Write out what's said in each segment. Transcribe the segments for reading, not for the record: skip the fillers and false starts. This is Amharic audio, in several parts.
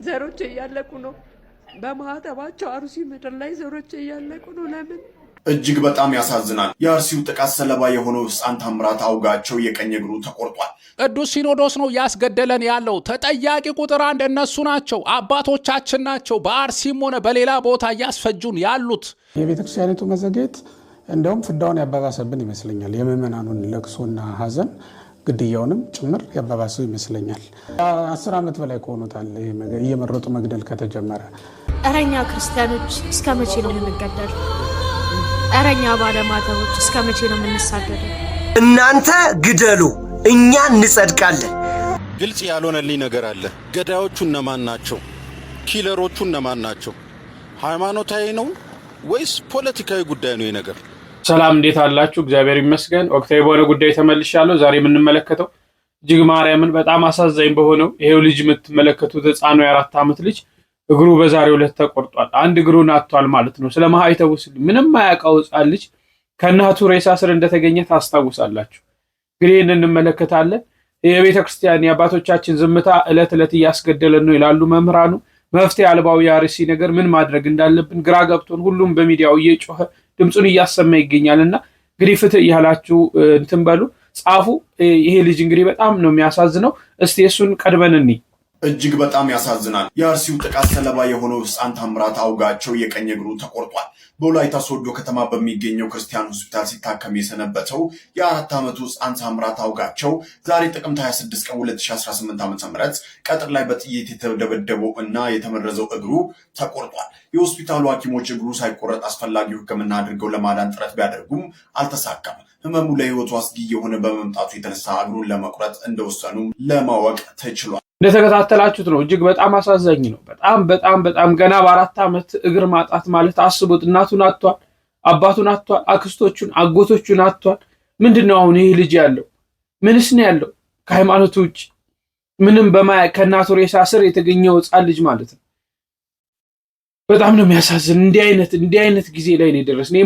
ዘሮቼ እያለቁ ነው። በማህተባቸው አርሲ ምድር ላይ ዘሮቼ እያለቁ ነው። ለምን? እጅግ በጣም ያሳዝናል። የአርሲው ጥቃት ሰለባ የሆነው ሕፃን ታምራት አውጋቸው የቀኝ እግሩ ተቆርጧል። ቅዱስ ሲኖዶስ ነው ያስገደለን ያለው። ተጠያቂ ቁጥር አንድ እነሱ ናቸው፣ አባቶቻችን ናቸው። በአርሲም ሆነ በሌላ ቦታ እያስፈጁን ያሉት። የቤተክርስቲያኒቱ መዘግየት እንደውም ፍዳውን ያባባሰብን ይመስለኛል። የምዕመናኑን ለቅሶና ሀዘን ግድያውንም ጭምር ያባባሰው ይመስለኛል። 10 ዓመት በላይ ከሆኑታል እየመረጡ መግደል ከተጀመረ። እረኛ ክርስቲያኖች እስከ መቼ ነው የምንገደል? እረኛ ባለማተቦች እስከ መቼ ነው የምንሳደደው? እናንተ ግደሉ፣ እኛ እንጸድቃለን። ግልጽ ያልሆነልኝ ነገር አለ። ገዳዮቹ እነማን ናቸው? ኪለሮቹ እነማን ናቸው? ሃይማኖታዊ ነው ወይስ ፖለቲካዊ ጉዳይ ነው? ነገር ሰላም፣ እንዴት አላችሁ? እግዚአብሔር ይመስገን። ወቅታዊ በሆነ ጉዳይ ተመልሻለሁ። ዛሬ የምንመለከተው እጅግ ማርያምን በጣም አሳዛኝ በሆነው ይሄው ልጅ የምትመለከቱት ሕፃኑ የ4 ዓመት ልጅ እግሩ በዛሬው ዕለት ተቆርጧል። አንድ እግሩን አጥቷል ማለት ነው። ስለ ማህተቡ ምንም ማያውቀው ሕፃን ልጅ ከእናቱ ሬሳ ስር እንደተገኘ ታስታውሳላችሁ። እንግዲህ ይህን እንመለከታለን። የቤተ ክርስቲያን የአባቶቻችን ዝምታ ዕለት ዕለት እያስገደለን ነው ይላሉ መምህራኑ። መፍትሄ አልባው የአርሲ ነገር ምን ማድረግ እንዳለብን ግራ ገብቶን ሁሉም በሚዲያው እየጮኸ ድምፁን እያሰማ ይገኛልና እንግዲህ ፍትህ እያላችሁ እንትን በሉ ጻፉ። ይሄ ልጅ እንግዲህ በጣም ነው የሚያሳዝነው። እስቲ እሱን ቀድመን እንይ። እጅግ በጣም ያሳዝናል። የአርሲው ጥቃት ሰለባ የሆነው ሕፃን ታምራት አውጋቸው የቀኝ እግሩ ተቆርጧል። በወላይታ ሶዶ ከተማ በሚገኘው ክርስቲያን ሆስፒታል ሲታከም የሰነበተው የ4 ዓመቱ ሕፃን ታምራት አውጋቸው ዛሬ ጥቅምት 26 ቀን 2018 ዓ.ም ቀጥር ላይ በጥይት የተደበደበው እና የተመረዘው እግሩ ተቆርጧል። የሆስፒታሉ ሐኪሞች እግሩ ሳይቆረጥ አስፈላጊው ሕክምና አድርገው ለማዳን ጥረት ቢያደርጉም አልተሳካም። ህመሙ ለህይወቱ አስጊ የሆነ በመምጣቱ የተነሳ እግሩን ለመቁረጥ እንደወሰኑ ለማወቅ ተችሏል። እንደተከታተላችሁት ነው። እጅግ በጣም አሳዛኝ ነው። በጣም ገና በ4 ዓመት እግር ማጣት ማለት አስቡት። እናቱን አጥቷል፣ አባቱን አጥቷል፣ አክስቶቹን አጎቶቹን አጥቷል። ምንድነው አሁን ይህ ልጅ ያለው? ምንስ ነው ያለው? ከሃይማኖቱ ውጭ ምንም ከእናቱ ሬሳ ስር የተገኘው ሕፃን ልጅ ማለት ነው። በጣም ነው የሚያሳዝን። እንዲህ አይነት ጊዜ ላይ ነው የደረስነው።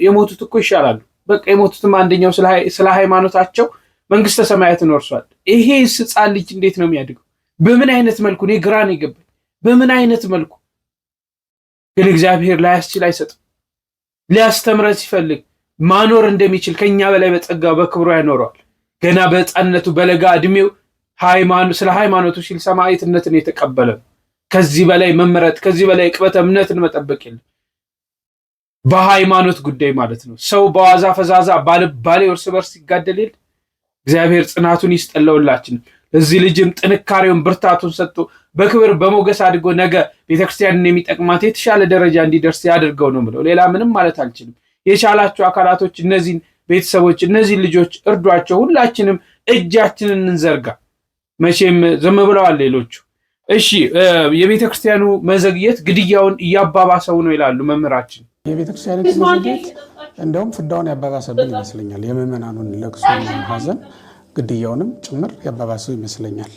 የሞቱት እኮ ይሻላሉ። በቃ የሞቱትም አንደኛው ስለ ሃይማኖታቸው መንግስተ ሰማያትን ወርሷል። ይሄ ሕፃን ልጅ እንዴት ነው የሚያድገው? በምን አይነት መልኩ? እኔ ግራ ነው የገባኝ። በምን አይነት መልኩ ግን እግዚአብሔር ላያስችል አይሰጥም። ሊያስተምረን ሲፈልግ ማኖር እንደሚችል ከኛ በላይ በጸጋው በክብሩ ያኖረዋል። ገና በሕፃንነቱ በለጋ እድሜው ስለ ሃይማኖቱ ሲል ሰማዕትነትን የተቀበለ ነው። ከዚህ በላይ መመረጥ፣ ከዚህ በላይ ቅበተ እምነትን መጠበቅ የለም። በሃይማኖት ጉዳይ ማለት ነው። ሰው በዋዛ ፈዛዛ ባልባሌ እርስ በርስ ይጋደል የለ። እግዚአብሔር ጽናቱን ይስጠለውላችን። ለዚህ ልጅም ጥንካሬውን ብርታቱን ሰጥቶ በክብር በሞገስ አድርጎ ነገ ቤተክርስቲያንን የሚጠቅማት የተሻለ ደረጃ እንዲደርስ ያድርገው ነው ብለው ሌላ ምንም ማለት አልችልም። የቻላችሁ አካላቶች እነዚህን ቤተሰቦች እነዚህን ልጆች እርዷቸው። ሁላችንም እጃችንን እንዘርጋ። መቼም ዝም ብለዋል ሌሎቹ። እሺ፣ የቤተክርስቲያኑ መዘግየት ግድያውን እያባባሰው ነው ይላሉ መምህራችን። የቤተክርስቲያኒቱ መዘግየት እንደውም ፍዳውን ያባባሰብን ይመስለኛል። የምዕመናኑን ለቅሶና ሀዘን ግድያውንም ጭምር ያባባሰው ይመስለኛል።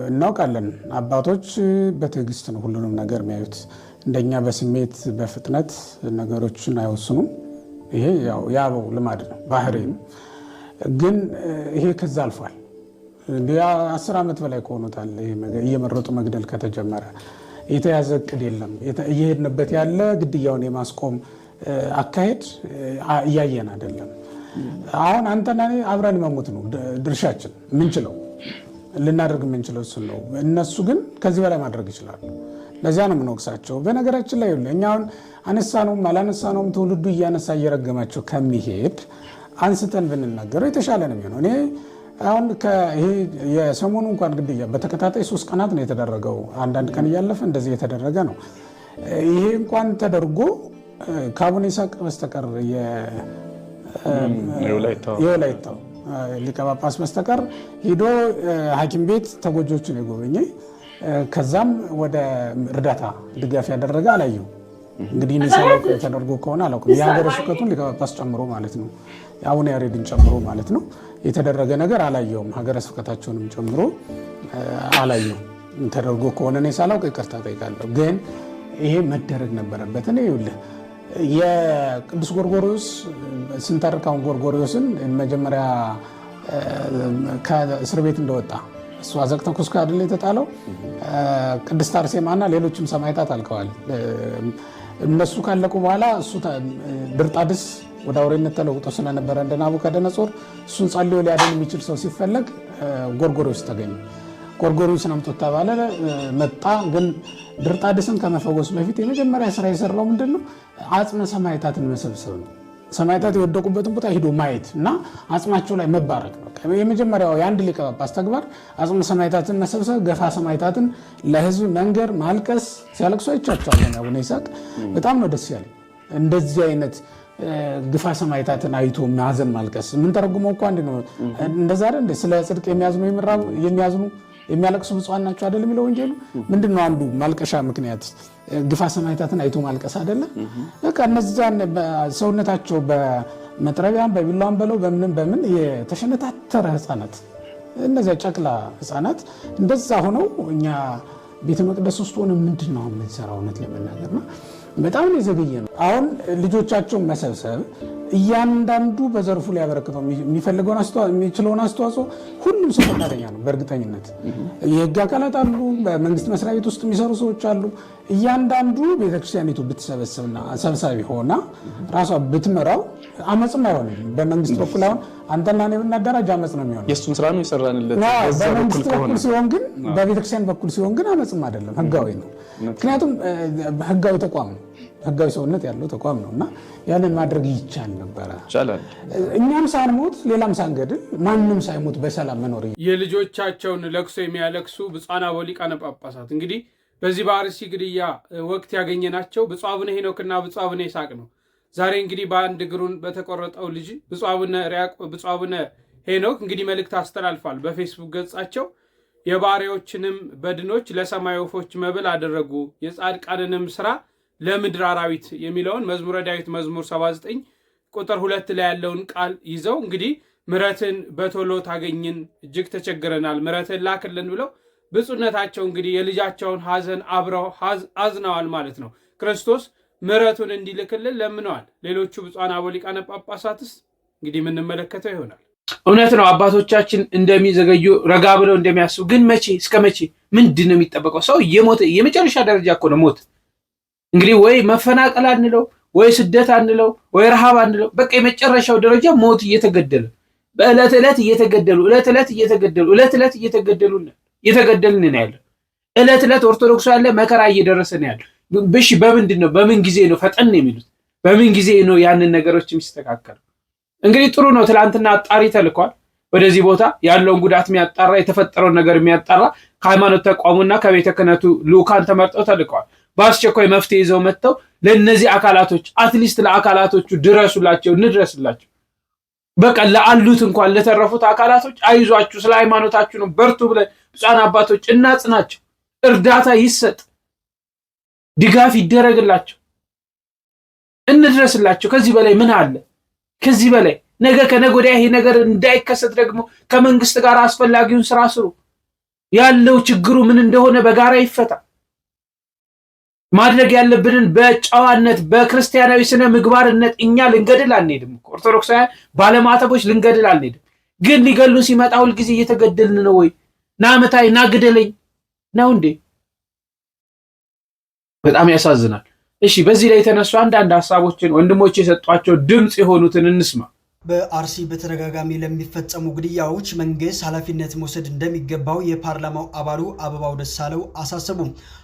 እናውቃለን፣ አባቶች በትዕግስት ነው ሁሉንም ነገር የሚያዩት። እንደኛ በስሜት በፍጥነት ነገሮችን አይወስኑም። ይሄ ያው ልማድ ነው፣ ባህሪ ነው። ግን ይሄ ከዛ አልፏል። 10 ዓመት በላይ ከሆኑታል እየመረጡ መግደል ከተጀመረ። የተያዘ እቅድ የለም። እየሄድንበት ያለ ግድያውን የማስቆም አካሄድ እያየን አይደለም። አሁን አንተና እኔ አብረን መሞት ነው ድርሻችን። ምንችለው ልናደርግ የምንችለው እሱ ነው። እነሱ ግን ከዚህ በላይ ማድረግ ይችላሉ። ለዚያ ነው የምንወቅሳቸው። በነገራችን ላይ እኛ አሁን አነሳነውም አላነሳነውም ትውልዱ እያነሳ እየረገማቸው ከሚሄድ አንስተን ብንናገረው የተሻለ ነው የሚሆነው። እኔ አሁን ይሄ የሰሞኑ እንኳን ግድያ በተከታታይ 3 ቀናት ነው የተደረገው። አንዳንድ ቀን እያለፈ እንደዚህ የተደረገ ነው። ይሄ እንኳን ተደርጎ ከአቡነ ይስሐቅ በስተቀር የወላይታው ሊቀ ጳጳስ በስተቀር ሄዶ ሐኪም ቤት ተጎጆችን የጎበኘ ከዛም ወደ እርዳታ ድጋፍ ያደረገ አላየሁም። እንግዲህ ንሳው ተደርጎ ከሆነ አላውቅም። የሀገረ ስብከቱን ሊቀ ጳጳስ ጨምሮ ማለት ነው፣ አቡነ ያሬድን ጨምሮ ማለት ነው የተደረገ ነገር አላየሁም። ሀገረ ስብከታቸውንም ጨምሮ አላየሁም። ተደርጎ ከሆነ እኔ ሳላውቅ ይቅርታ ጠይቃለሁ። ግን ይሄ መደረግ ነበረበት። እኔ ይኸውልህ የቅዱስ ጎርጎርዮስ ስንተርካውን ጎርጎርዮስን መጀመሪያ ከእስር ቤት እንደወጣ እሱ አዘቅተ ኩስካ አይደል የተጣለው። ቅድስት አርሴማና ሌሎችም ሰማዕታት አልቀዋል። እነሱ ካለቁ በኋላ እሱ ድርጣድስ ወደ አውሬነት ተለውጦ ስለነበረ እንደ ናቡከደነጾር እሱን ጸልዮ ሊያድን የሚችል ሰው ሲፈለግ ጎርጎርዮስ ተገኘ። ጎርጎርዮስ አምጥቶ ተባለ መጣ። ግን ድርጣድስን ከመፈወሱ በፊት የመጀመሪያ ስራ የሰራው ምንድነው? አጽመ ሰማዕታትን መሰብሰብ ነው። ሰማዕታት የወደቁበትን ቦታ ሄዶ ማየት እና አጽማቸው ላይ መባረክ ነው። የመጀመሪያው የአንድ ሊቀ ጳጳስ ተግባር አጽመ ሰማዕታትን መሰብሰብ፣ ገፋ ሰማዕታትን ለህዝብ መንገር፣ ማልቀስ። ሲያለቅሱ አይቻቸዋለሁ። አቡነ ይስሐቅ በጣም ነው ደስ ያለኝ። እንደዚህ አይነት ግፋ ሰማዕታትን አይቶ ማዘን ማልቀስ ምን ተረጉመው እኮ አንድ ነው። እንደዛ አይደል? ስለ ጽድቅ የሚያዝኑ የሚያለቅሱ ብፁዓን ናቸው አይደል የሚለው ወንጌሉ። ምንድነው አንዱ ማልቀሻ ምክንያት ግፋ ሰማዕታትን አይቶ ማልቀስ አይደለ? በቃ እነዛን ሰውነታቸው በመጥረቢያም በቢላዋም በለው በምን የተሸነታተረ ህፃናት፣ እነዚያ ጨቅላ ህፃናት እንደዛ ሆነው እኛ ቤተ መቅደስ ውስጥ ሆነ ምንድነው የምንሰራው? እውነት ለመናገርና በጣም ነው የዘገየ ነው። አሁን ልጆቻቸውን መሰብሰብ እያንዳንዱ በዘርፉ ሊያበረክተው የሚችለውን አስተዋጽኦ ሁሉም ሰው ፈቃደኛ ነው። በእርግጠኝነት የህግ አካላት አሉ፣ በመንግስት መስሪያ ቤት ውስጥ የሚሰሩ ሰዎች አሉ። እያንዳንዱ ቤተክርስቲያኒቱ ብትሰበስብና ሰብሳቢ ሆና ራሷ ብትመራው አመፅም አይሆንም። በመንግስት በኩል አሁን አንተና እኔ ብናደራጅ አመፅ ነው የሚሆነው። የእሱን ስራ ነው የሰራንለት። በመንግስት በኩል ሲሆን ግን በቤተክርስቲያን በኩል ሲሆን ግን አመፅም አይደለም፣ ህጋዊ ነው። ምክንያቱም ህጋዊ ተቋም ነው፣ ህጋዊ ሰውነት ያለው ተቋም ነው እና ያንን ማድረግ ይቻል ነበረ። እኛም ሳንሞት ሌላም ሳንገድል ማንም ሳይሞት በሰላም መኖር። የልጆቻቸውን ለቅሶ የሚያለቅሱ ብፁዓን አበው ሊቃነ ጳጳሳት እንግዲህ በዚህ በአርሲ ግድያ ወቅት ያገኘናቸው ብፁዕ አቡነ ሄኖክና ብፁዕ አቡነ ይስሐቅ ነው። ዛሬ እንግዲህ በአንድ እግሩን በተቆረጠው ልጅ ብፁዕ አቡነ ሄኖክ እንግዲህ መልእክት አስተላልፏል በፌስቡክ ገጻቸው። የባሪያዎችንም በድኖች ለሰማይ ወፎች መብል አደረጉ፣ የጻድቃንንም ስራ ለምድር አራዊት የሚለውን መዝሙረ ዳዊት መዝሙር 79 ቁጥር 2 ላይ ያለውን ቃል ይዘው እንግዲህ ምሕረትን በቶሎ ታገኝን፣ እጅግ ተቸግረናል፣ ምሕረትን ላክልን ብለው ብፁዕነታቸው እንግዲህ የልጃቸውን ሐዘን አብረው አዝነዋል ማለት ነው። ክርስቶስ ምሕረቱን እንዲልክልን ለምነዋል። ሌሎቹ ብፁዓን አበው ሊቃነ ጳጳሳትስ እንግዲህ የምንመለከተው ይሆናል። እውነት ነው አባቶቻችን እንደሚዘገዩ ረጋ ብለው እንደሚያስቡ። ግን መቼ እስከ መቼ ምንድን ነው የሚጠበቀው? ሰው የሞተ የመጨረሻ ደረጃ እኮ ነው ሞት። እንግዲህ ወይ መፈናቀል አንለው፣ ወይ ስደት አንለው፣ ወይ ረሃብ አንለው። በቃ የመጨረሻው ደረጃ ሞት እየተገደለ በዕለት ዕለት እየተገደሉ እየተገደልን ነው ያለው። ዕለት ዕለት ኦርቶዶክሱ ያለ መከራ እየደረሰ ነው ያለው። ብሽ በምንድን ነው? በምን ጊዜ ነው ፈጠን የሚሉት? በምን ጊዜ ነው ያንን ነገሮች የሚስተካከሉ? እንግዲህ ጥሩ ነው። ትላንትና አጣሪ ተልኳል ወደዚህ ቦታ ያለውን ጉዳት የሚያጣራ የተፈጠረውን ነገር የሚያጣራ ከሃይማኖት ተቋሙና ከቤተ ክህነቱ ልኡካን ተመርጠው ተልከዋል። በአስቸኳይ መፍትሄ ይዘው መጥተው ለእነዚህ አካላቶች አትሊስት ለአካላቶቹ ድረሱላቸው፣ እንድረስላቸው። በቃ ለአሉት እንኳን ለተረፉት አካላቶች አይዟችሁ፣ ስለ ሃይማኖታችሁ ነው በርቱ ብለን ብፁዓን አባቶች እናጽናቸው። እርዳታ ይሰጥ፣ ድጋፍ ይደረግላቸው፣ እንድረስላቸው። ከዚህ በላይ ምን አለ? ከዚህ በላይ ነገ ከነገ ወዲያ ይሄ ነገር እንዳይከሰት ደግሞ ከመንግስት ጋር አስፈላጊውን ስራ ስሩ። ያለው ችግሩ ምን እንደሆነ በጋራ ይፈታ። ማድረግ ያለብንን በጨዋነት በክርስቲያናዊ ስነ ምግባርነት እኛ ልንገድል አንሄድም። ኦርቶዶክሳውያን ባለማተቦች ልንገድል አንሄድም። ግን ሊገሉ ሲመጣ ሁልጊዜ እየተገደልን ነው ወይ? ናመታይ ናግደለኝ ነው እንዴ? በጣም ያሳዝናል። እሺ፣ በዚህ ላይ የተነሱ አንዳንድ ሀሳቦችን ወንድሞች የሰጧቸው ድምጽ የሆኑትን እንስማ። በአርሲ በተደጋጋሚ ለሚፈጸሙ ግድያዎች መንግስት ኃላፊነት መውሰድ እንደሚገባው የፓርላማው አባሉ አበባው ደሳለው አሳሰቡ።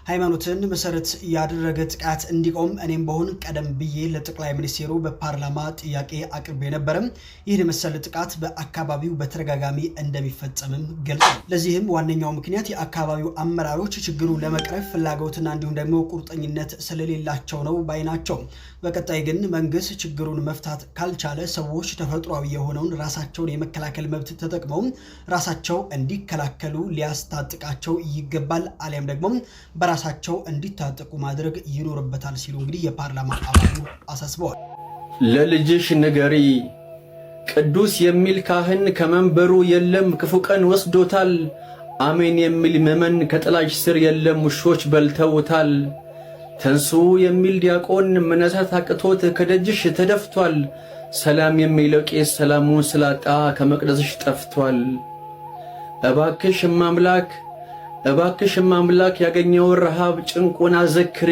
ሃይማኖትን መሰረት ያደረገ ጥቃት እንዲቆም እኔም በሆን ቀደም ብዬ ለጠቅላይ ሚኒስቴሩ በፓርላማ ጥያቄ አቅርቤ ነበረ። ይህን መሰል ጥቃት በአካባቢው በተደጋጋሚ እንደሚፈጸምም ገልጸዋል። ለዚህም ዋነኛው ምክንያት የአካባቢው አመራሮች ችግሩ ለመቅረፍ ፍላጎትና እንዲሁም ደግሞ ቁርጠኝነት ስለሌላቸው ነው ባይ ናቸው። በቀጣይ ግን መንግስት ችግሩን መፍታት ካልቻለ ሰዎች ተፈጥሯዊ የሆነውን ራሳቸውን የመከላከል መብት ተጠቅመው ራሳቸው እንዲከላከሉ ሊያስታጥቃቸው ይገባል፣ አሊያም ደግሞ በራሳቸው እንዲታጠቁ ማድረግ ይኖርበታል ሲሉ እንግዲህ የፓርላማ አባሉ አሳስበዋል። ለልጅሽ ንገሪ፣ ቅዱስ የሚል ካህን ከመንበሩ የለም፣ ክፉ ቀን ወስዶታል። አሜን የሚል ምዕመን ከጥላሽ ስር የለም፣ ውሾች በልተውታል። ተንሱ የሚል ዲያቆን መነሳት አቅቶት ከደጅሽ ተደፍቷል። ሰላም የሚለው ቄስ ሰላሙን ስላጣ ከመቅደስሽ ጠፍቷል። እባክሽ ማምላክ ያገኘው ረሃብ ጭንቁን አዘክሪ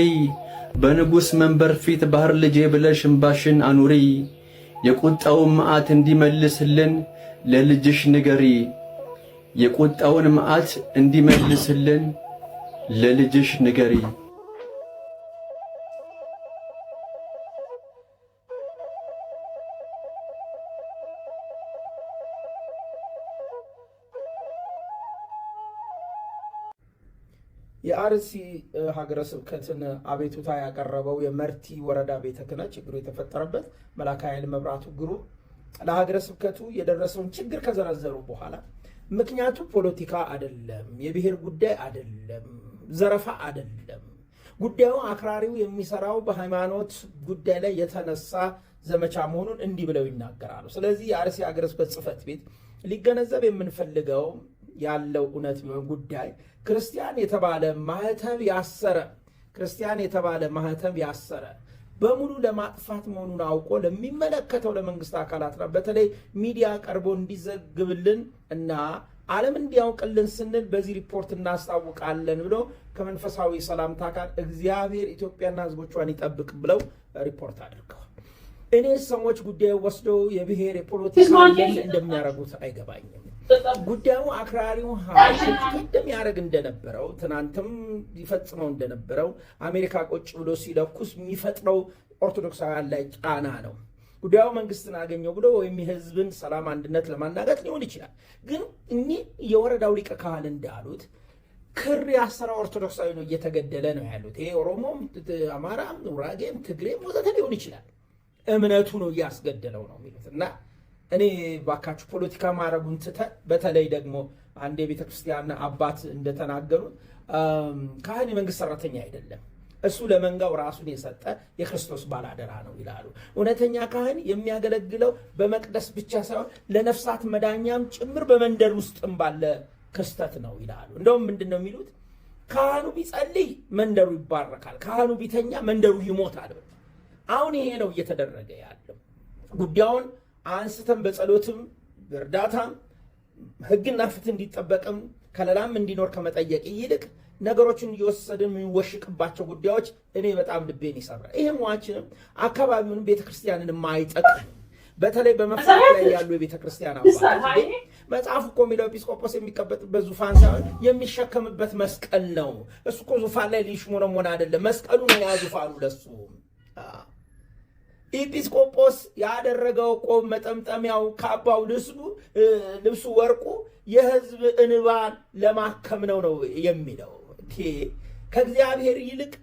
በንጉሥ መንበር ፊት ባህር ልጄ ብለሽ እምባሽን አኑሪ የቁጣውን መዓት እንዲመልስልን ለልጅሽ ንገሪ የቁጣውን መዓት እንዲመልስልን ለልጅሽ ንገሪ የአርሲ ሀገረ ስብከትን አቤቱታ ያቀረበው የመርቲ ወረዳ ቤተ ክህነት ችግሩ የተፈጠረበት መላከ ኃይል መብራቱ ግሩም ለሀገረ ስብከቱ የደረሰውን ችግር ከዘረዘሩ በኋላ ምክንያቱ ፖለቲካ አይደለም፣ የብሔር ጉዳይ አይደለም፣ ዘረፋ አይደለም፣ ጉዳዩ አክራሪው የሚሰራው በሃይማኖት ጉዳይ ላይ የተነሳ ዘመቻ መሆኑን እንዲህ ብለው ይናገራሉ። ስለዚህ የአርሲ ሀገረ ስብከት ጽሕፈት ቤት ሊገነዘብ የምንፈልገው ያለው እውነት ጉዳይ ክርስቲያን የተባለ ማህተብ ያሰረ በሙሉ ለማጥፋት መሆኑን አውቆ ለሚመለከተው ለመንግስት አካላትና በተለይ ሚዲያ ቀርቦ እንዲዘግብልን እና ዓለም እንዲያውቅልን ስንል በዚህ ሪፖርት እናስታውቃለን ብሎ ከመንፈሳዊ ሰላምታ ጋር እግዚአብሔር ኢትዮጵያና ሕዝቦቿን ይጠብቅ ብለው ሪፖርት አድርገዋል። እኔ ሰዎች ጉዳዩ ወስደው የብሔር የፖለቲካ እንደሚያደርጉት አይገባኝም። ጉዳዩ አክራሪው ቀደም ያደርግ እንደነበረው ትናንትም ይፈጽመው እንደነበረው አሜሪካ ቁጭ ብሎ ሲለኩስ የሚፈጥረው ኦርቶዶክሳውያን ላይ ጫና ነው። ጉዳዩ መንግስትን አገኘው ብሎ ወይም የህዝብን ሰላም አንድነት ለማናጋት ሊሆን ይችላል። ግን እኚህ የወረዳው ሊቀ ካህን እንዳሉት ክር ያሰረ ኦርቶዶክሳዊ ነው እየተገደለ ነው ያሉት። ይሄ ኦሮሞም፣ አማራም፣ ጉራጌም፣ ትግሬም ወዘተ ሊሆን ይችላል። እምነቱ ነው እያስገደለው ነው የሚሉት እና እኔ ባካችሁ ፖለቲካ ማድረጉን ትተን በተለይ ደግሞ አንድ የቤተ ክርስቲያን አባት እንደተናገሩት ካህን የመንግስት ሰራተኛ አይደለም፣ እሱ ለመንጋው ራሱን የሰጠ የክርስቶስ ባላደራ ነው ይላሉ። እውነተኛ ካህን የሚያገለግለው በመቅደስ ብቻ ሳይሆን ለነፍሳት መዳኛም ጭምር በመንደር ውስጥም ባለ ክስተት ነው ይላሉ። እንደውም ምንድን ነው የሚሉት? ካህኑ ቢጸልይ መንደሩ ይባረካል፣ ካህኑ ቢተኛ መንደሩ ይሞታል። አሁን ይሄ ነው እየተደረገ ያለው። ጉዳዩን አንስተን በጸሎትም በእርዳታም ህግና ፍትህ እንዲጠበቅም ከለላም እንዲኖር ከመጠየቅ ይልቅ ነገሮችን እየወሰድን የሚወሽቅባቸው ጉዳዮች እኔ በጣም ልቤን ይሰብራል። ይሄ ሟችንም አካባቢውን ቤተክርስቲያንን ማይጠቅም በተለይ በመፍታት ላይ ያሉ የቤተክርስቲያን አባቶች መጽሐፉ እኮ የሚለው ኤጲስቆጶስ የሚቀመጥበት ዙፋን ሳይሆን የሚሸከምበት መስቀል ነው። እሱ እኮ ዙፋን ላይ ሊሽሞነሞን አይደለም፣ መስቀሉ ነው ያ ዙፋኑ ለሱ። ኤጲስቆጶስ ያደረገው ቆብ፣ መጠምጠሚያው፣ ካባው፣ ልብሱ ወርቁ የህዝብ እንባን ለማከም ነው የሚለው። ከእግዚአብሔር ይልቅ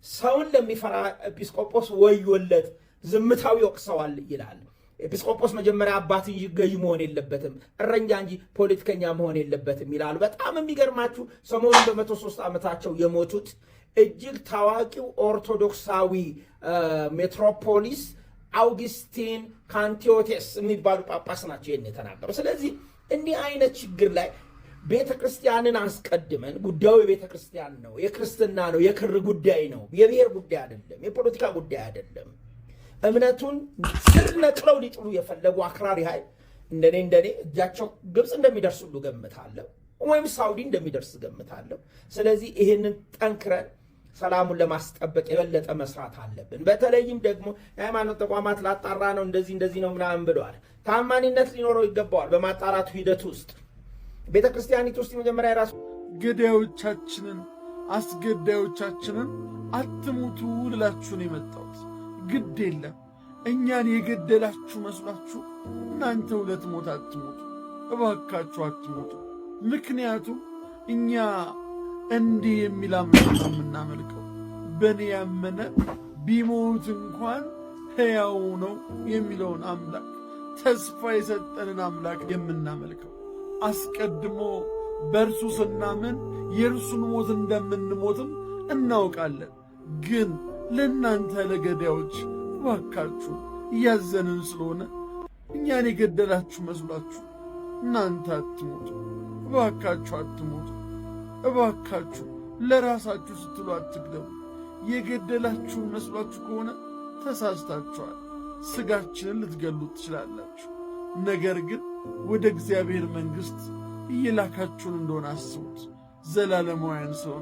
ሰውን ለሚፈራ ኤጲስቆጶስ ወዮለት፣ ዝምታው ይወቅሰዋል ይላል። ኤጲስቆጶስ መጀመሪያ አባት እንጂ ገዥ መሆን የለበትም፣ እረኛ እንጂ ፖለቲከኛ መሆን የለበትም ይላሉ። በጣም የሚገርማችሁ ሰሞኑን በ103 ዓመታቸው የሞቱት እጅግ ታዋቂው ኦርቶዶክሳዊ ሜትሮፖሊስ አውግስቲን ካንቲዮቴስ የሚባሉ ጳጳስ ናቸው ይህን የተናገሩ። ስለዚህ እንዲህ አይነት ችግር ላይ ቤተ ክርስቲያንን አስቀድመን ጉዳዩ የቤተ ክርስቲያን ነው፣ የክርስትና ነው፣ የክር ጉዳይ ነው፣ የብሔር ጉዳይ አይደለም፣ የፖለቲካ ጉዳይ አይደለም። እምነቱን ስር ነቅለው ሊጥሉ የፈለጉ አክራሪ ኃይል እንደኔ እጃቸው ግብፅ እንደሚደርስ ሁሉ ገምታለሁ፣ ወይም ሳውዲ እንደሚደርስ ገምታለሁ። ስለዚህ ይህንን ጠንክረን ሰላሙን ለማስጠበቅ የበለጠ መስራት አለብን። በተለይም ደግሞ የሃይማኖት ተቋማት ላጣራ ነው እንደዚህ ነው ምናምን ብለዋል። ታማኒነት ሊኖረው ይገባዋል። በማጣራቱ ሂደት ውስጥ ቤተ ክርስቲያኒት ውስጥ መጀመሪያ የራሱ ገዳዮቻችንን አስገዳዮቻችንን አትሙቱ ልላችሁን የመጣሁት ግድ የለም እኛን የገደላችሁ መስሏችሁ እናንተ ሁለት ሞት አትሞቱ፣ እባካችሁ አትሞቱ። ምክንያቱም እኛ እንዲህ የሚል አምላክ ነው የምናመልከው። በእኔ ያመነ ቢሞት እንኳን ሕያው ነው የሚለውን አምላክ፣ ተስፋ የሰጠንን አምላክ የምናመልከው። አስቀድሞ በእርሱ ስናምን የእርሱን ሞት እንደምንሞትም እናውቃለን። ግን ለእናንተ ለገዳዮች እባካችሁ እያዘንን ስለሆነ እኛን የገደላችሁ መስሏችሁ እናንተ አትሞቱ፣ እባካችሁ አትሞቱ። እባካችሁ ለራሳችሁ ስትሉ አትግደሉ። የገደላችሁ መስሏችሁ ከሆነ ተሳስታችኋል። ሥጋችንን ልትገሉት ትችላላችሁ። ነገር ግን ወደ እግዚአብሔር መንግሥት እየላካችሁን እንደሆነ አስቡት። ዘላለማውያን ሰው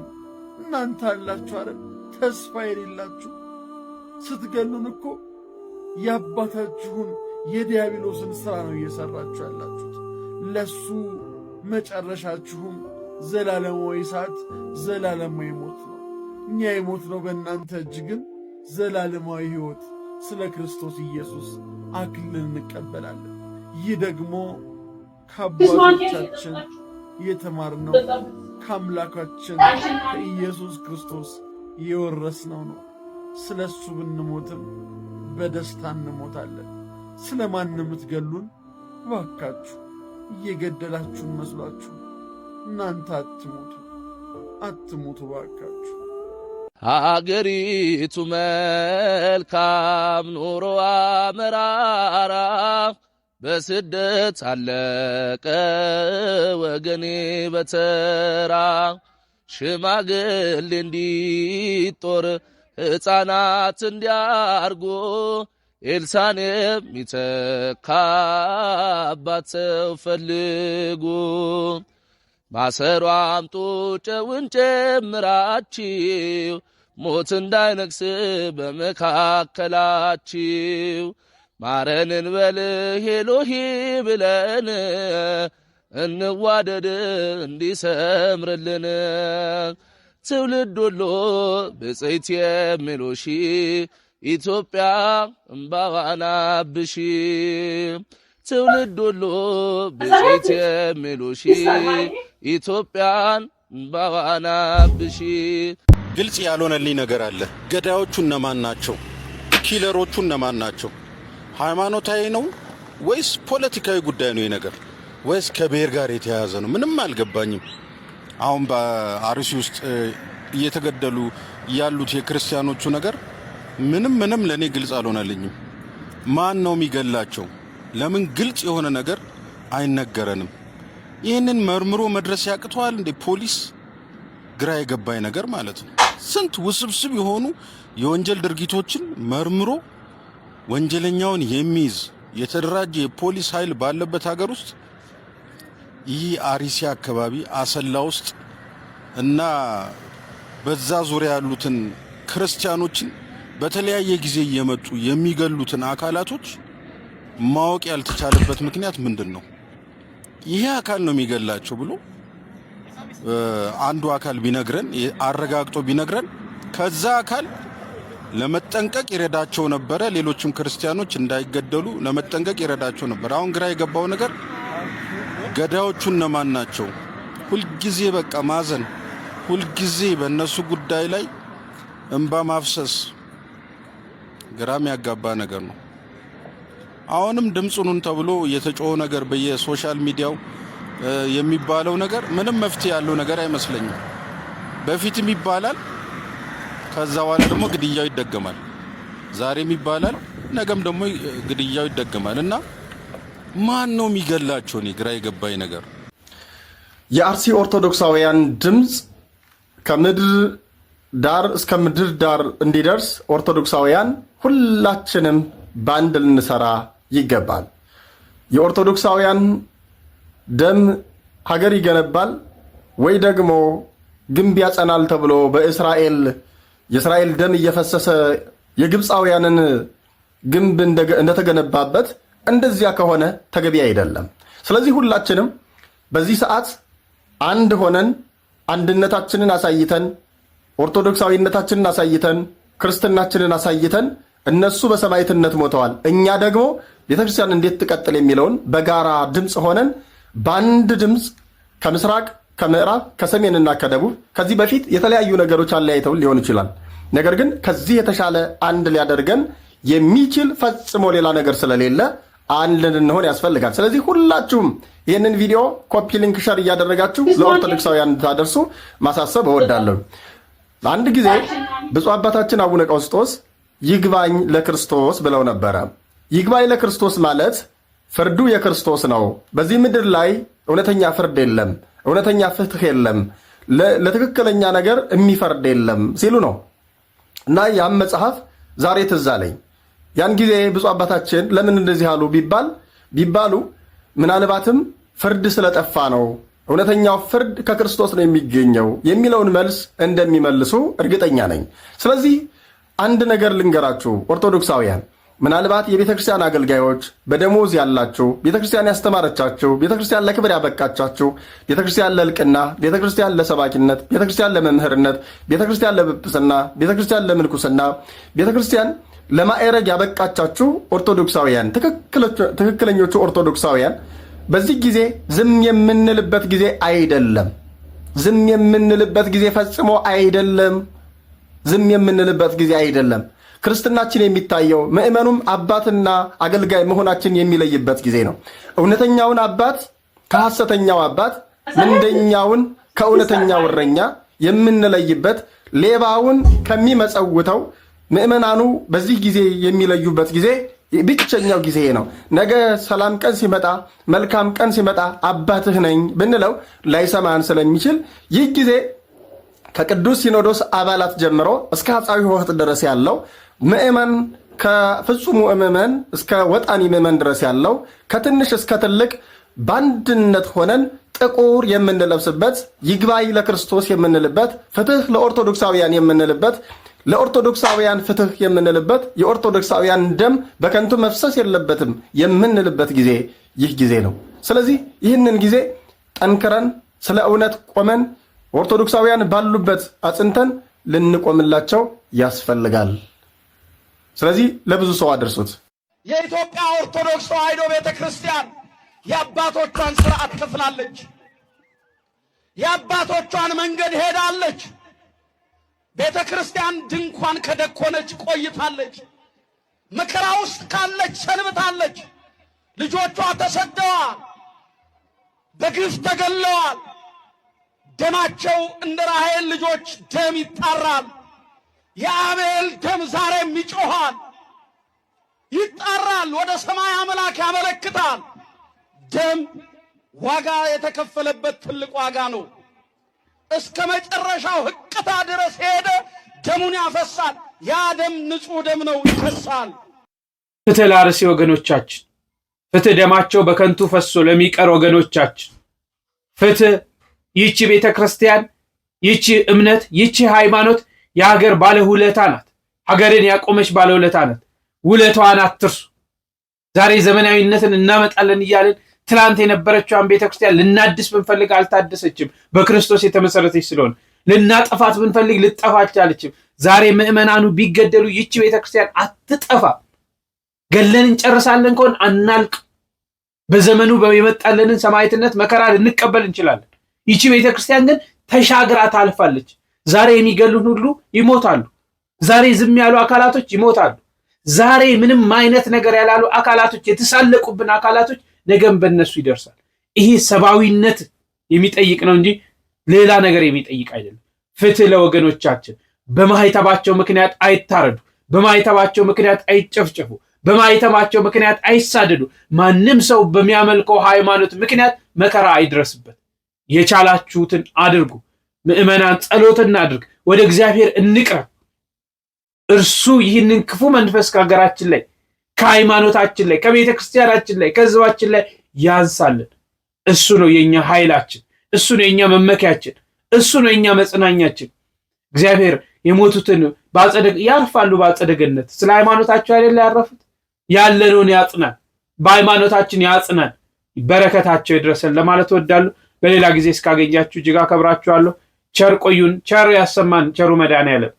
እናንተ አላችሁ አይደል? ተስፋ የሌላችሁ ስትገሉን እኮ የአባታችሁን የዲያብሎስን ሥራ ነው እየሠራችሁ ያላችሁት። ለሱ መጨረሻችሁም ዘላለማዊ እሳት፣ ዘላለማዊ ሞት ነው። እኛ የሞት ነው በእናንተ እጅ ግን ዘላለማዊ ሕይወት ስለ ክርስቶስ ኢየሱስ አክሊልን እንቀበላለን። ይህ ደግሞ ከአባቶቻችን የተማርነው ከአምላካችን ከኢየሱስ ክርስቶስ የወረስነው ነው። ስለ እሱ ብንሞትም በደስታ እንሞታለን። ስለ ማንም ትገሉን እባካችሁ እየገደላችሁን መስሏችሁ እናንተ አትሙቱ እባካችሁ። ሀገሪቱ መልካም ኑሮዋ መራራ በስደት አለቀ ወገኔ በተራ ሽማግሌ እንዲጦር ሕፃናት እንዲያርጉ ኤልሳን የሚተካ አባት ሰው ፈልጉ። ማሰሮ አምጡ ጨውን ጨምራችሁ ሞት እንዳይነግስ በመካከላችሁ ማረን እንበልህ ኤሎሄ ብለን እንዋደድ እንዲሰምርልን ትውልድ ሁሉ ብፅዕት የሚሉሽ ኢትዮጵያ እምባዋን አብሺ ትውልድ ሁሉ ብፅዕት የሚሉሽ ኢትዮጵያን እምባዋን አብሺ። ግልጽ ያልሆነልኝ ነገር አለ። ገዳዮቹ እነማን ናቸው? ኪለሮቹ እነማን ናቸው? ሃይማኖታዊ ነው ወይስ ፖለቲካዊ ጉዳይ ነው? ነገር ወይስ ከብሔር ጋር የተያያዘ ነው? ምንም አልገባኝም። አሁን በአርሲ ውስጥ እየተገደሉ ያሉት የክርስቲያኖቹ ነገር ምንም ለኔ ግልጽ አልሆነልኝም። ማን ነው የሚገላቸው? ለምን ግልጽ የሆነ ነገር አይነገረንም? ይህንን መርምሮ መድረስ ያቅተዋል እንዴ ፖሊስ? ግራ የገባኝ ነገር ማለት ነው። ስንት ውስብስብ የሆኑ የወንጀል ድርጊቶችን መርምሮ ወንጀለኛውን የሚይዝ የተደራጀ የፖሊስ ኃይል ባለበት ሀገር ውስጥ ይህ አርሲ አካባቢ አሰላ ውስጥ እና በዛ ዙሪያ ያሉትን ክርስቲያኖችን በተለያየ ጊዜ እየመጡ የሚገሉትን አካላቶች ማወቅ ያልተቻለበት ምክንያት ምንድን ነው? ይሄ አካል ነው የሚገላቸው ብሎ አንዱ አካል ቢነግረን አረጋግጦ ቢነግረን ከዛ አካል ለመጠንቀቅ ይረዳቸው ነበረ። ሌሎችም ክርስቲያኖች እንዳይገደሉ ለመጠንቀቅ ይረዳቸው ነበር። አሁን ግራ የገባው ነገር ገዳዮቹ እነማን ናቸው? ሁልጊዜ በቃ ማዘን፣ ሁልጊዜ በእነሱ ጉዳይ ላይ እንባ ማፍሰስ ግራም ያጋባ ነገር ነው። አሁንም ድምፁን ተብሎ የተጮኸ ነገር በየሶሻል ሚዲያው የሚባለው ነገር ምንም መፍትሄ ያለው ነገር አይመስለኝም። በፊትም ይባላል፣ ከዛ በኋላ ደግሞ ግድያው ይደገማል። ዛሬም ይባላል፣ ነገም ደግሞ ግድያው ይደገማል። እና ማን ነው የሚገላቸው? እኔ ግራ የገባኝ ነገር የአርሲ ኦርቶዶክሳውያን ድምፅ ከምድር ዳር እስከ ምድር ዳር እንዲደርስ ኦርቶዶክሳውያን ሁላችንም በአንድ ልንሰራ ይገባል። የኦርቶዶክሳውያን ደም ሀገር ይገነባል ወይ ደግሞ ግንብ ያጸናል ተብሎ የእስራኤል ደም እየፈሰሰ የግብፃውያንን ግንብ እንደተገነባበት እንደዚያ ከሆነ ተገቢ አይደለም። ስለዚህ ሁላችንም በዚህ ሰዓት አንድ ሆነን አንድነታችንን አሳይተን ኦርቶዶክሳዊነታችንን አሳይተን ክርስትናችንን አሳይተን እነሱ በሰማዕትነት ሞተዋል፣ እኛ ደግሞ ቤተክርስቲያን እንዴት ትቀጥል የሚለውን በጋራ ድምፅ ሆነን በአንድ ድምፅ ከምስራቅ ከምዕራብ ከሰሜንና ከደቡብ ከዚህ በፊት የተለያዩ ነገሮች አለያይተውን ሊሆን ይችላል። ነገር ግን ከዚህ የተሻለ አንድ ሊያደርገን የሚችል ፈጽሞ ሌላ ነገር ስለሌለ አንድ ልንሆን ያስፈልጋል። ስለዚህ ሁላችሁም ይህንን ቪዲዮ ኮፒ ሊንክ ሸር እያደረጋችሁ ለኦርቶዶክሳውያን ታደርሱ ማሳሰብ እወዳለሁ። አንድ ጊዜ ብፁዕ አባታችን አቡነ ቀውስጦስ ይግባኝ ለክርስቶስ ብለው ነበረ። ይግባኝ ለክርስቶስ ማለት ፍርዱ የክርስቶስ ነው፣ በዚህ ምድር ላይ እውነተኛ ፍርድ የለም፣ እውነተኛ ፍትህ የለም፣ ለትክክለኛ ነገር የሚፈርድ የለም ሲሉ ነው። እና ያም መጽሐፍ ዛሬ ትዝ አለኝ። ያን ጊዜ ብፁዕ አባታችን ለምን እንደዚህ አሉ ቢባሉ ምናልባትም ፍርድ ስለጠፋ ነው፣ እውነተኛው ፍርድ ከክርስቶስ ነው የሚገኘው የሚለውን መልስ እንደሚመልሱ እርግጠኛ ነኝ። ስለዚህ አንድ ነገር ልንገራችሁ ኦርቶዶክሳውያን፣ ምናልባት የቤተክርስቲያን አገልጋዮች በደሞዝ ያላችሁ፣ ቤተክርስቲያን ያስተማረቻችሁ፣ ቤተክርስቲያን ለክብር ያበቃቻችሁ፣ ቤተክርስቲያን ለልቅና፣ ቤተክርስቲያን ለሰባኪነት፣ ቤተክርስቲያን ለመምህርነት፣ ቤተክርስቲያን ለጵጵስና፣ ቤተክርስቲያን ለምንኩስና፣ ቤተክርስቲያን ለማዕረግ ያበቃቻችሁ ኦርቶዶክሳውያን፣ ትክክለኞቹ ኦርቶዶክሳውያን በዚህ ጊዜ ዝም የምንልበት ጊዜ አይደለም። ዝም የምንልበት ጊዜ ፈጽሞ አይደለም። ዝም የምንልበት ጊዜ አይደለም። ክርስትናችን የሚታየው ምእመኑም አባትና አገልጋይ መሆናችን የሚለይበት ጊዜ ነው። እውነተኛውን አባት ከሐሰተኛው አባት፣ ምንደኛውን ከእውነተኛው እረኛ የምንለይበት፣ ሌባውን ከሚመጸውተው ምእመናኑ በዚህ ጊዜ የሚለዩበት ጊዜ ብቸኛው ጊዜ ነው። ነገ ሰላም ቀን ሲመጣ፣ መልካም ቀን ሲመጣ አባትህ ነኝ ብንለው ላይሰማን ስለሚችል ይህ ጊዜ ከቅዱስ ሲኖዶስ አባላት ጀምሮ እስከ አጻዊ ሆህት ድረስ ያለው ምእመን፣ ከፍጹሙ ምእመን እስከ ወጣኒ ምእመን ድረስ ያለው ከትንሽ እስከ ትልቅ በአንድነት ሆነን ጥቁር የምንለብስበት፣ ይግባኝ ለክርስቶስ የምንልበት፣ ፍትህ ለኦርቶዶክሳውያን የምንልበት፣ ለኦርቶዶክሳውያን ፍትህ የምንልበት፣ የኦርቶዶክሳውያን ደም በከንቱ መፍሰስ የለበትም የምንልበት ጊዜ ይህ ጊዜ ነው። ስለዚህ ይህንን ጊዜ ጠንክረን ስለ እውነት ቆመን ኦርቶዶክሳውያን ባሉበት አጽንተን ልንቆምላቸው ያስፈልጋል። ስለዚህ ለብዙ ሰው አድርሱት። የኢትዮጵያ ኦርቶዶክስ ተዋሕዶ ቤተክርስቲያን የአባቶቿን ሥርዓት ከፍላለች። የአባቶቿን መንገድ ሄዳለች። ቤተክርስቲያን ድንኳን ከደኮነች ቆይታለች። መከራ ውስጥ ካለች ሰንብታለች። ልጆቿ ተሰደዋል፣ በግፍ ተገለዋል። ደማቸው እንደ ራሔል ልጆች ደም ይጣራል። የአቤል ደም ዛሬም ይጮኻል፣ ይጣራል፣ ወደ ሰማይ አምላክ ያመለክታል። ደም ዋጋ የተከፈለበት ትልቅ ዋጋ ነው። እስከ መጨረሻው ሕቅታ ድረስ ሄደ፣ ደሙን ያፈሳል። ያ ደም ንጹሕ ደም ነው፣ ይፈሳል። ፍትህ ለአርሲ ወገኖቻችን፣ ፍትህ ደማቸው በከንቱ ፈሶ ለሚቀር ወገኖቻችን፣ ፍትህ ይቺ ቤተ ክርስቲያን፣ ይቺ እምነት፣ ይቺ ሃይማኖት የሀገር ባለውለታ ናት። ሀገርን ያቆመች ባለውለታ ናት። ውለታዋን አትርሱ። ዛሬ ዘመናዊነትን እናመጣለን እያልን ትላንት የነበረችዋን ቤተ ክርስቲያን ልናድስ ብንፈልግ አልታደሰችም። በክርስቶስ የተመሰረተች ስለሆነ ልናጠፋት ብንፈልግ ልጠፋች አለችም። ዛሬ ምእመናኑ ቢገደሉ ይቺ ቤተ ክርስቲያን አትጠፋም። ገለን እንጨርሳለን ከሆን አናልቅ። በዘመኑ የመጣለንን ሰማዕትነት መከራ ልንቀበል እንችላለን። ይቺ ቤተ ክርስቲያን ግን ተሻግራ ታልፋለች። ዛሬ የሚገሉን ሁሉ ይሞታሉ። ዛሬ ዝም ያሉ አካላቶች ይሞታሉ። ዛሬ ምንም አይነት ነገር ያላሉ አካላቶች፣ የተሳለቁብን አካላቶች ነገም በእነሱ ይደርሳል። ይሄ ሰብአዊነት የሚጠይቅ ነው እንጂ ሌላ ነገር የሚጠይቅ አይደለም። ፍትህ ለወገኖቻችን። በማይተባቸው ምክንያት አይታረዱ፣ በማይተባቸው ምክንያት አይጨፍጨፉ፣ በማይተባቸው ምክንያት አይሳደዱ። ማንም ሰው በሚያመልከው ሃይማኖት ምክንያት መከራ አይድረስበት። የቻላችሁትን አድርጉ። ምእመናን ጸሎት እናድርግ፣ ወደ እግዚአብሔር እንቅረብ። እርሱ ይህንን ክፉ መንፈስ ከሀገራችን ላይ፣ ከሃይማኖታችን ላይ፣ ከቤተ ክርስቲያናችን ላይ፣ ከህዝባችን ላይ ያንሳልን። እሱ ነው የኛ ኃይላችን፣ እሱ ነው የኛ መመኪያችን፣ እሱ ነው የኛ መጽናኛችን። እግዚአብሔር የሞቱትን ያርፋሉ በአጸደ ገነት። ስለ ሃይማኖታቸው አይደለ ያረፉት? ያለነውን ያጽናን፣ በሃይማኖታችን ያጽናን፣ በረከታቸው ይድረሰን ለማለት እወዳለሁ። በሌላ ጊዜ እስካገኛችሁ እጅግ አከብራችኋለሁ። ቸር ቆዩን። ቸር ያሰማን ቸሩ መድኃኔዓለም።